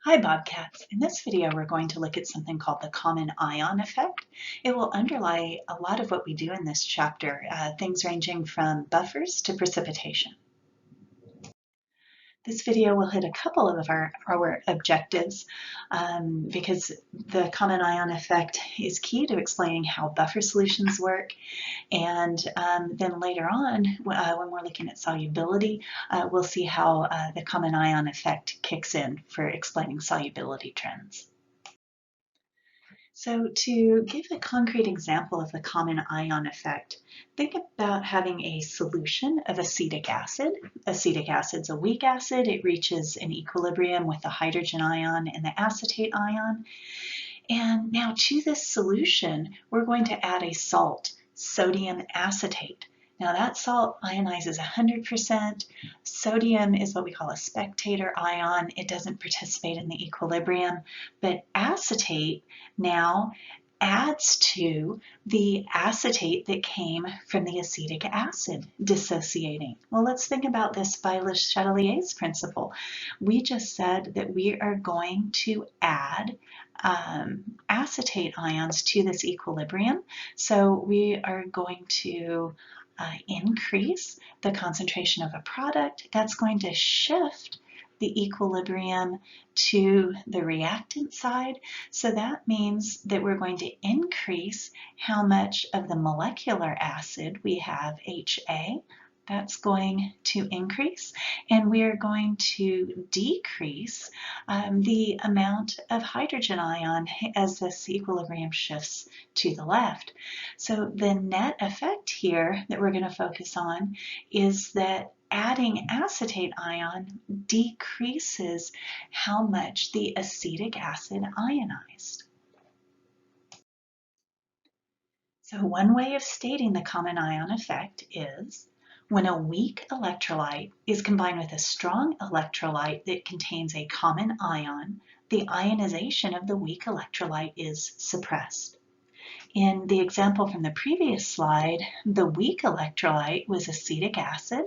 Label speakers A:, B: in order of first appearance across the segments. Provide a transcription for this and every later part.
A: Hi Bobcats! In this video we're going to look at something called the common ion effect. It will underlie a lot of what we do in this chapter, things ranging from buffers to precipitation. This video will hit a couple of our objectives because the common ion effect is key to explaining how buffer solutions work, and then later on when we're looking at solubility, we'll see how the common ion effect kicks in for explaining solubility trends. So to give a concrete example of the common ion effect, think about having a solution of acetic acid. Acetic acid's a weak acid. It reaches an equilibrium with the hydrogen ion and the acetate ion. And now to this solution, we're going to add a salt, sodium acetate. Now that salt ionizes 100%. Sodium is what we call a spectator ion. It doesn't participate in the equilibrium, but acetate now adds to the acetate that came from the acetic acid dissociating. Well, let's think about this by Le Chatelier's principle. We just said that we are going to add acetate ions to this equilibrium. So we are going to increase the concentration of a product. That's going to shift the equilibrium to the reactant side. So that means that we're going to increase how much of the molecular acid we have, HA. That's going to increase, and we are going to decrease the amount of hydrogen ion as this equilibrium shifts to the left. So the net effect here that we're going to focus on is that adding acetate ion decreases how much the acetic acid ionized. So one way of stating the common ion effect is when a weak electrolyte is combined with a strong electrolyte that contains a common ion, the ionization of the weak electrolyte is suppressed. In the example from the previous slide, the weak electrolyte was acetic acid,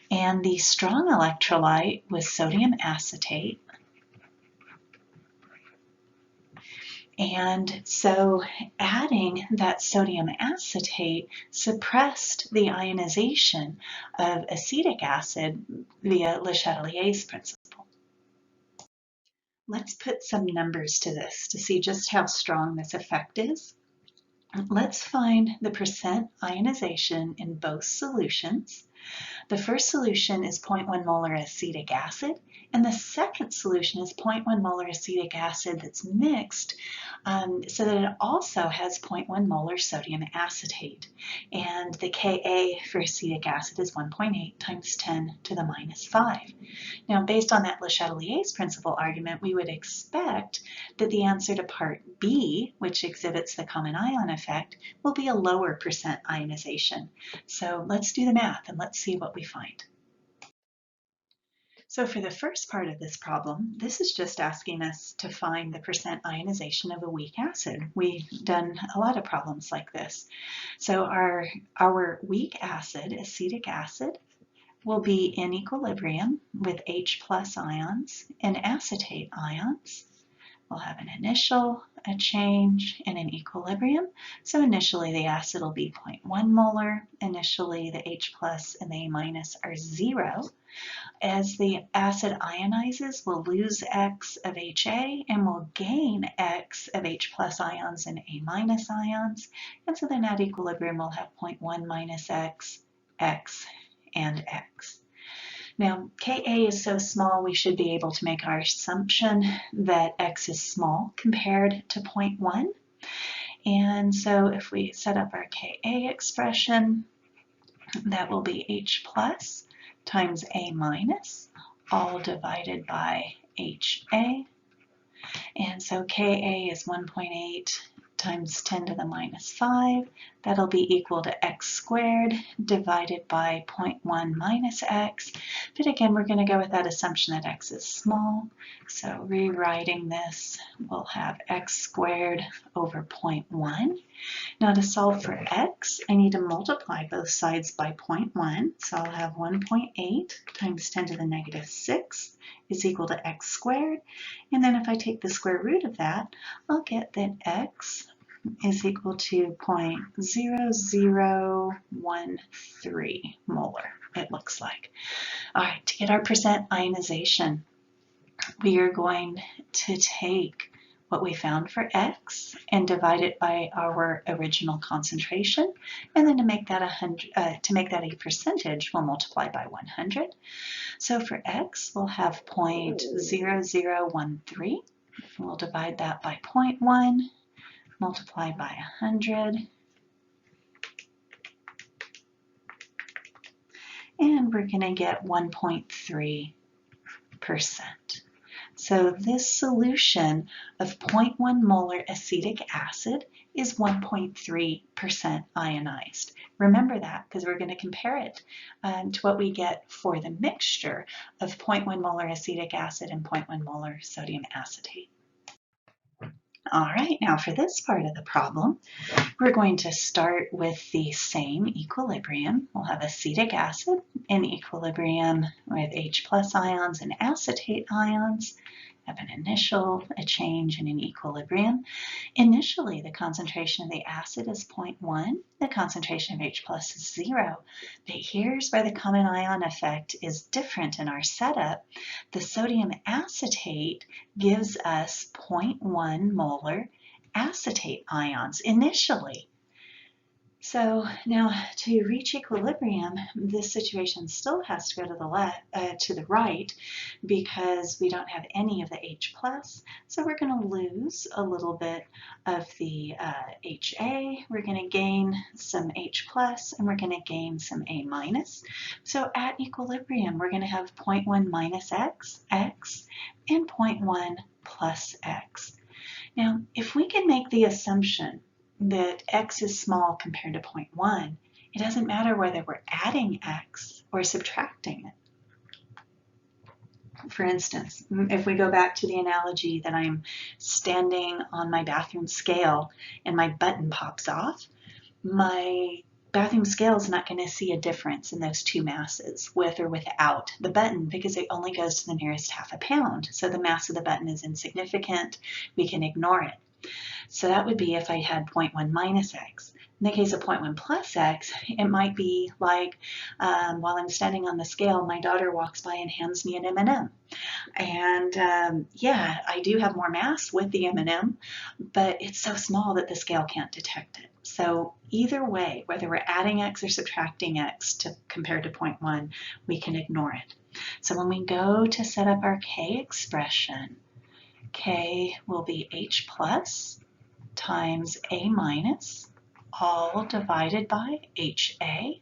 A: and the strong electrolyte was sodium acetate. And so adding that sodium acetate suppressed the ionization of acetic acid via Le Chatelier's principle. Let's put some numbers to this to see just how strong this effect is. Let's find the percent ionization in both solutions. The first solution is 0.1 molar acetic acid, and the second solution is 0.1 molar acetic acid that's mixed so that it also has 0.1 molar sodium acetate. And the Ka for acetic acid is 1.8 times 10 to the minus 5. Now, based on that Le Chatelier's principle argument, we would expect that the answer to part B, which exhibits the common ion effect, will be a lower percent ionization. So let's do the math and let's see what we find. So for the first part of this problem, this is just asking us to find the percent ionization of a weak acid. We've done a lot of problems like this. So our weak acid, acetic acid, will be in equilibrium with H plus ions and acetate ions. We'll have an initial, a change, and an equilibrium. So initially the acid will be 0.1 molar. Initially the H plus and the A minus are 0. As the acid ionizes, we'll lose X of HA and we'll gain X of H plus ions and A minus ions. And so then at equilibrium we'll have 0.1 minus X, X, and X. Now, Ka is so small, we should be able to make our assumption that X is small compared to 0.1. And so if we set up our Ka expression, that will be H plus times A minus, all divided by HA. And so Ka is 1.8 times 10 to the minus 5. That'll be equal to x squared divided by 0.1 minus x. But again, we're going to go with that assumption that x is small. So rewriting this, we'll have x squared over 0.1. Now to solve for x, I need to multiply both sides by 0.1. So I'll have 1.8 times 10 to the negative 6 is equal to x squared. And then if I take the square root of that, I'll get that x is equal to 0.0013 molar, it looks like. All right, to get our percent ionization, we are going to take what we found for x and divide it by our original concentration, and then to make that a percentage, we'll multiply by 100. So for x, we'll have 0.0013. We'll divide that by 0.1, multiply by 100, and we're going to get 1.3%. So this solution of 0.1 molar acetic acid is 1.3% ionized. Remember that because we're going to compare it to what we get for the mixture of 0.1 molar acetic acid and 0.1 molar sodium acetate. All right, now for this part of the problem, we're going to start with the same equilibrium. We'll have acetic acid in equilibrium with H plus ions and acetate ions. Have an initial, a change, and an equilibrium. Initially, the concentration of the acid is 0.1. The concentration of H plus is 0. But here's where the common ion effect is different in our setup. The sodium acetate gives us 0.1 molar acetate ions initially. So now to reach equilibrium, this situation still has to go to the to the right because we don't have any of the H plus. So we're going to lose a little bit of the HA. We're going to gain some H plus, and we're going to gain some A minus. So at equilibrium, we're going to have 0.1 minus x, x, and 0.1 plus x. Now, if we can make the assumption that x is small compared to 0.1, it doesn't matter whether we're adding x or subtracting it. For instance, if we go back to the analogy that I'm standing on my bathroom scale and my button pops off, my bathroom scale is not going to see a difference in those two masses with or without the button because it only goes to the nearest half a pound. So the mass of the button is insignificant. We can ignore it. So that would be if I had 0.1 minus x. In the case of 0.1 plus x, it might be like while I'm standing on the scale, my daughter walks by and hands me an M&M. And yeah, I do have more mass with the M&M, but it's so small that the scale can't detect it. So either way, whether we're adding x or subtracting x compared to 0.1, we can ignore it. So when we go to set up our K expression, K will be H plus times A minus, all divided by HA.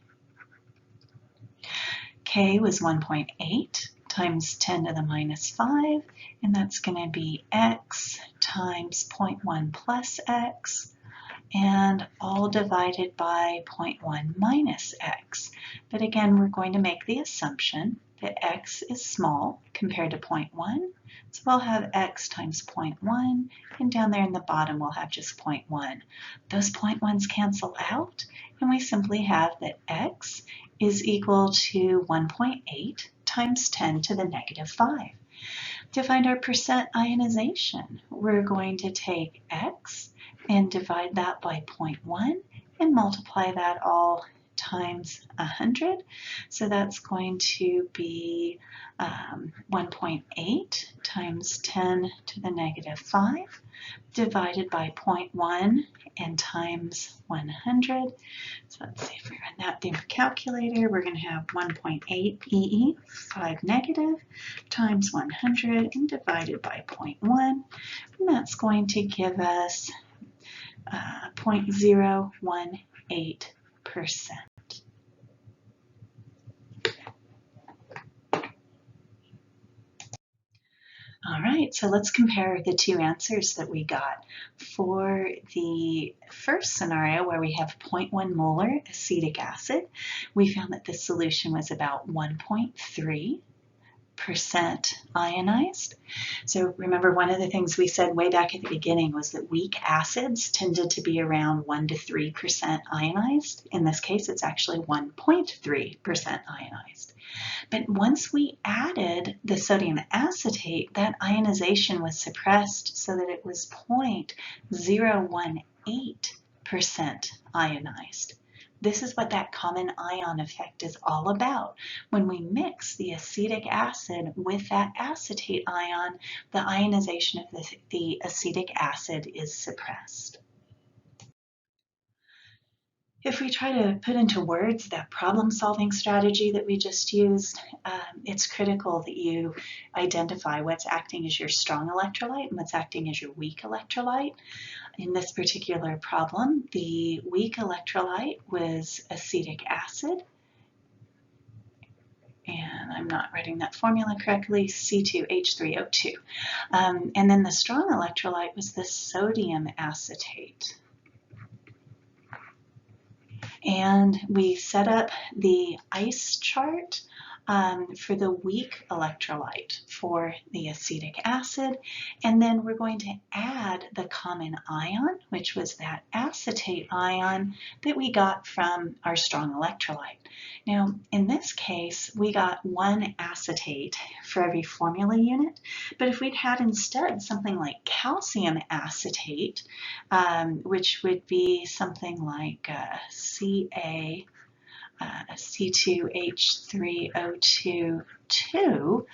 A: K was 1.8 times 10 to the minus 5, and that's going to be x times 0.1 plus x, and all divided by 0.1 minus x. But again, we're going to make the assumption that x is small compared to 0.1. So we'll have x times 0.1, and down there in the bottom we'll have just 0.1. Those 0.1s cancel out, and we simply have that x is equal to 1.8 times 10 to the negative 5. To find our percent ionization, we're going to take x and divide that by 0.1 and multiply that all times 100. So that's going to be 1.8 times 10 to the negative 5 divided by 0.1 and times 100. So let's see if we run that through the calculator. We're going to have 1.8 EE, 5 negative, times 100 and divided by 0.1. And that's going to give us 0.018%. All right, so let's compare the two answers that we got. For the first scenario where we have 0.1 molar acetic acid, we found that the solution was about 1.3% ionized. So remember, one of the things we said way back at the beginning was that weak acids tended to be around 1 to 3% ionized. In this case, it's actually 1.3% ionized. But once we added the sodium acetate, that ionization was suppressed so that it was 0.018% ionized. This is what that common ion effect is all about. When we mix the acetic acid with that acetate ion, the ionization of the acetic acid is suppressed. If we try to put into words that problem-solving strategy that we just used, it's critical that you identify what's acting as your strong electrolyte and what's acting as your weak electrolyte. In this particular problem, the weak electrolyte was acetic acid, and I'm not writing that formula correctly, C2H3O2. And then the strong electrolyte was the sodium acetate. And we set up the ice chart for the weak electrolyte for the acetic acid, and then we're going to add the common ion, which was that acetate ion that we got from our strong electrolyte. Now, in this case, we got one acetate for every formula unit, but if we'd had instead something like calcium acetate, which would be something like C2H3O2,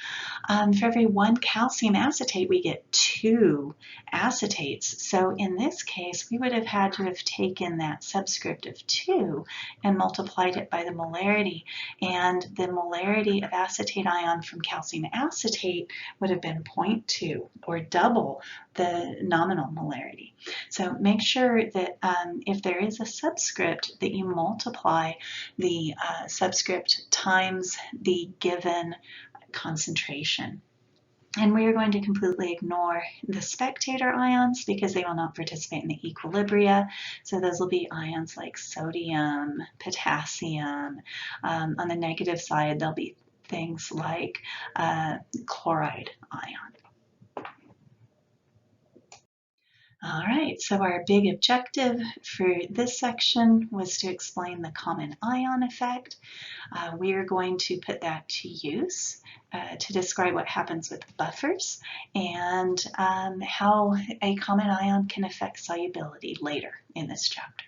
A: for every one calcium acetate, we get two acetates. So in this case, we would have had to have taken that subscript of 2 and multiplied it by the molarity. And the molarity of acetate ion from calcium acetate would have been 0.2, or double the nominal molarity. So make sure that if there is a subscript, that you multiply the subscript times the given concentration. And we are going to completely ignore the spectator ions because they will not participate in the equilibria. So those will be ions like sodium, potassium. On the negative side, there'll be things like chloride ion. All right, so our big objective for this section was to explain the common ion effect. We are going to put that to use to describe what happens with buffers and how a common ion can affect solubility later in this chapter.